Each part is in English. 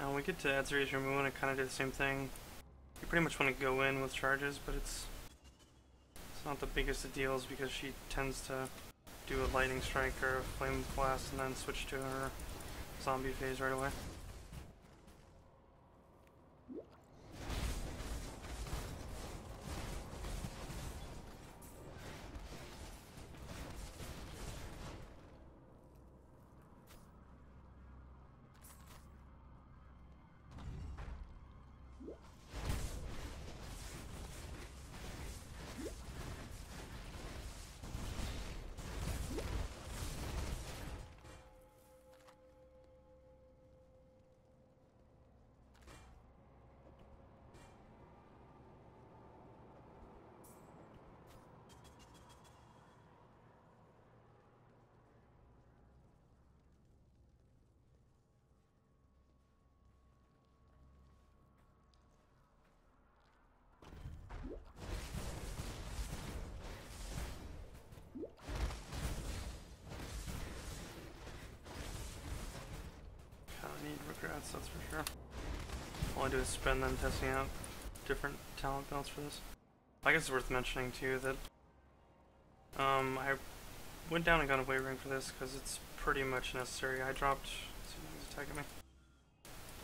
Now when we get to Atziri's room, we want to kind of do the same thing. You pretty much want to go in with charges, but it's not the biggest of deals because she tends to do a lightning strike or a flame blast and then switch to her zombie phase right away. Regrets, that's for sure. All I do is spend them testing out different talent builds for this. I guess it's worth mentioning too that I went down and got a wavering for this because it's pretty much necessary. I dropped, let's see who's attacking me.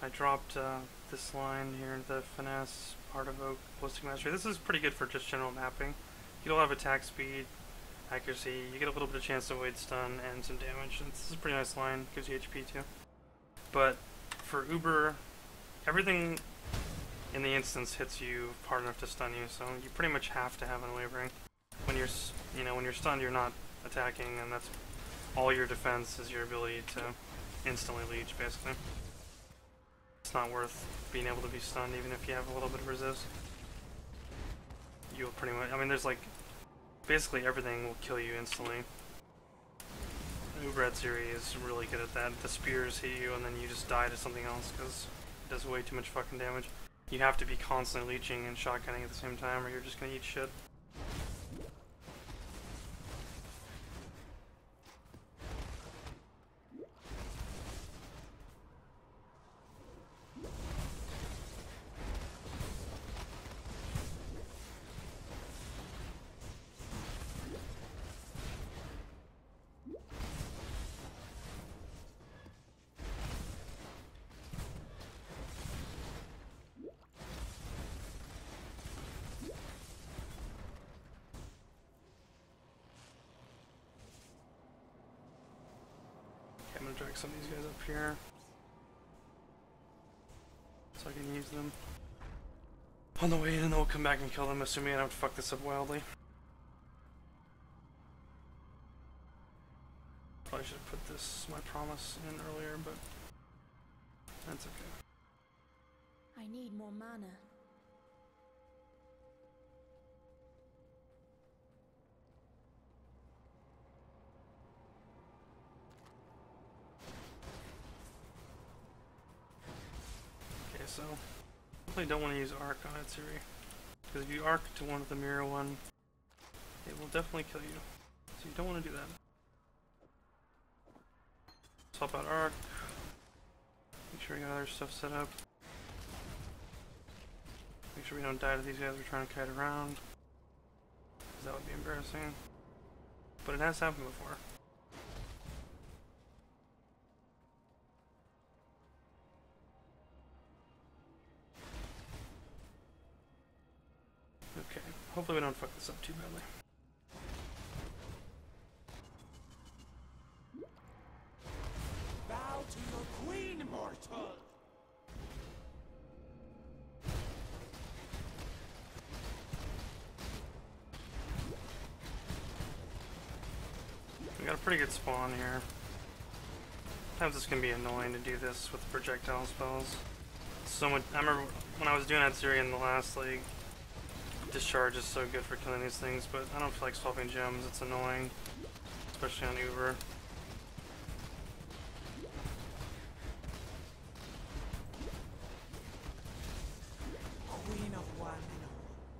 I dropped this line here, the finesse, part of Oak, ballistic mastery. This is pretty good for just general mapping. You get a lot of attack speed, accuracy, you get a little bit of chance to avoid stun and some damage. And this is a pretty nice line, gives you HP too. But for Uber, everything in the instance hits you hard enough to stun you, so you pretty much have to have unwavering. When you're, when you're stunned, you're not attacking, and that's all your defense is your ability to instantly leech, basically. It's not worth being able to be stunned, even if you have a little bit of resist. You'll pretty much, I mean, there's like, basically everything will kill you instantly. Uber Atziri is really good at that. The spears hit you and then you just die to something else because it does way too much fucking damage. You have to be constantly leeching and shotgunning at the same time or you're just gonna eat shit. I'm gonna drag some of these guys up here so I can use them on the way in and then we'll come back and kill them, assuming I don't fuck this up wildly. Probably should have put this, my promise, in earlier, but that's okay. I need more mana. So, definitely don't want to use Arc on Atziri, because if you Arc to one of the mirror one, it will definitely kill you. So you don't want to do that. Swap out Arc. Make sure we got other stuff set up. Make sure we don't die to these guys we're trying to kite around, because that would be embarrassing. But it has happened before. Okay, hopefully we don't fuck this up too badly. Bow to your queen, mortal! We got a pretty good spawn here. Sometimes it's gonna be annoying to do this with projectile spells. So much. I remember when I was doing Atziri in the last league. Discharge is so good for killing these things, but I don't feel like swapping gems. It's annoying, especially on Uber. Queen of one.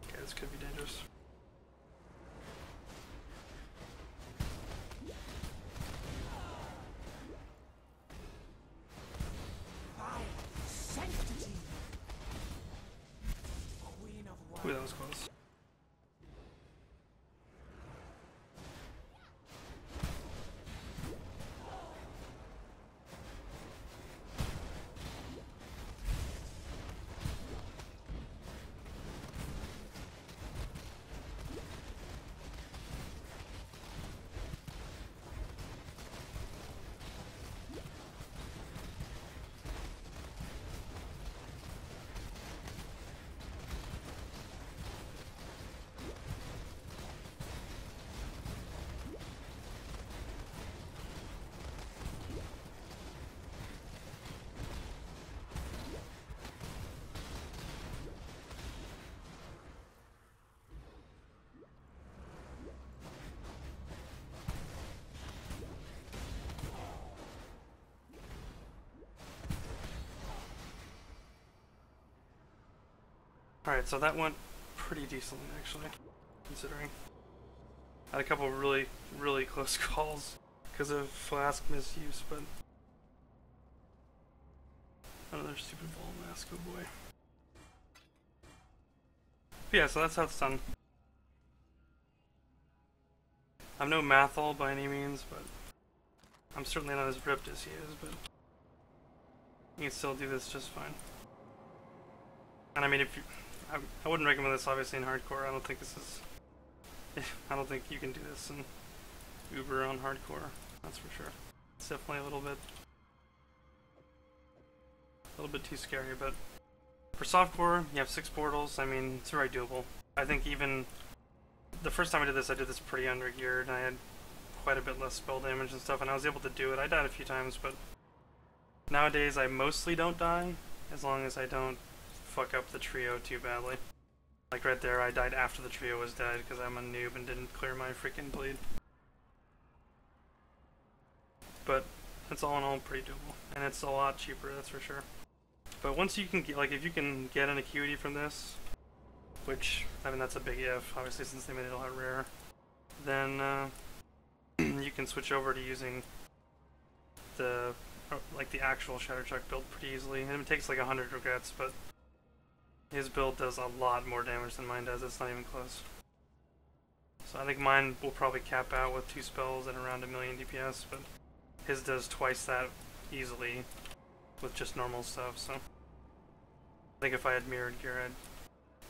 Okay, this could be dangerous. Fire, Ooh, that was close. Alright, so that went pretty decently, actually, considering. I had a couple really, really close calls because of flask misuse, but another stupid ball mask, oh boy. But yeah, so that's how it's done. I'm no mathol by any means, but I'm certainly not as ripped as he is, but you can still do this just fine. And I mean, if you, I wouldn't recommend this obviously in hardcore. I don't think this is, I don't think you can do this in Uber on hardcore, that's for sure. It's definitely a little bit too scary, but for softcore, you have 6 portals. I mean, it's very doable. I think even the first time I did this pretty under-geared, and I had quite a bit less spell damage and stuff, and I was able to do it. I died a few times, but nowadays I mostly don't die, as long as I don't fuck up the trio too badly. Like right there, I died after the trio was dead because I'm a noob and didn't clear my freaking bleed. But it's all in all pretty doable, and it's a lot cheaper, that's for sure. But once you can get, like, if you can get an acuity from this, which, I mean, that's a big if, obviously, since they made it a lot rarer, then you can switch over to using the, like, the actual Shatter build pretty easily. And it takes like 100 regrets, but his build does a lot more damage than mine does. It's not even close. So I think mine will probably cap out with 2 spells at around 1,000,000 DPS, but his does twice that easily with just normal stuff, so I think if I had mirrored gear, I'd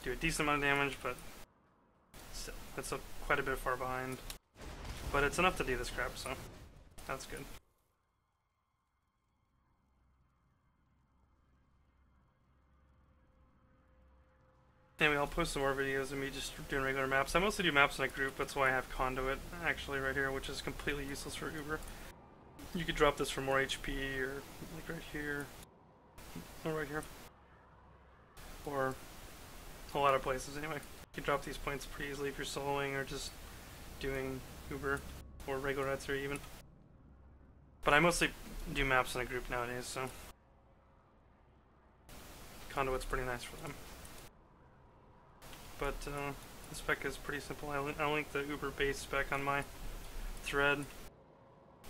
do a decent amount of damage, but still, it's quite a bit far behind. But it's enough to do this crap, so that's good. Anyway, I'll post some more videos of me just doing regular maps. I mostly do maps in a group, that's why I have Conduit actually right here, which is completely useless for Uber. You could drop this for more HP, or like right here, or right here, or a lot of places anyway. You can drop these points pretty easily if you're soloing or just doing Uber or regular Atziri even. But I mostly do maps in a group nowadays, so Conduit's pretty nice for them. But the spec is pretty simple. I'll link the Uber base spec on my thread.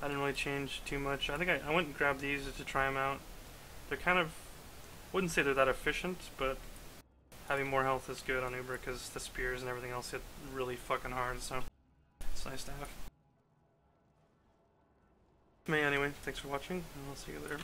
I didn't really change too much. I think I went and grabbed these just to try them out. They're kind of, wouldn't say they're that efficient, but having more health is good on Uber because the spears and everything else hit really fucking hard, so it's nice to have. Anyway, thanks for watching, and I'll see you later.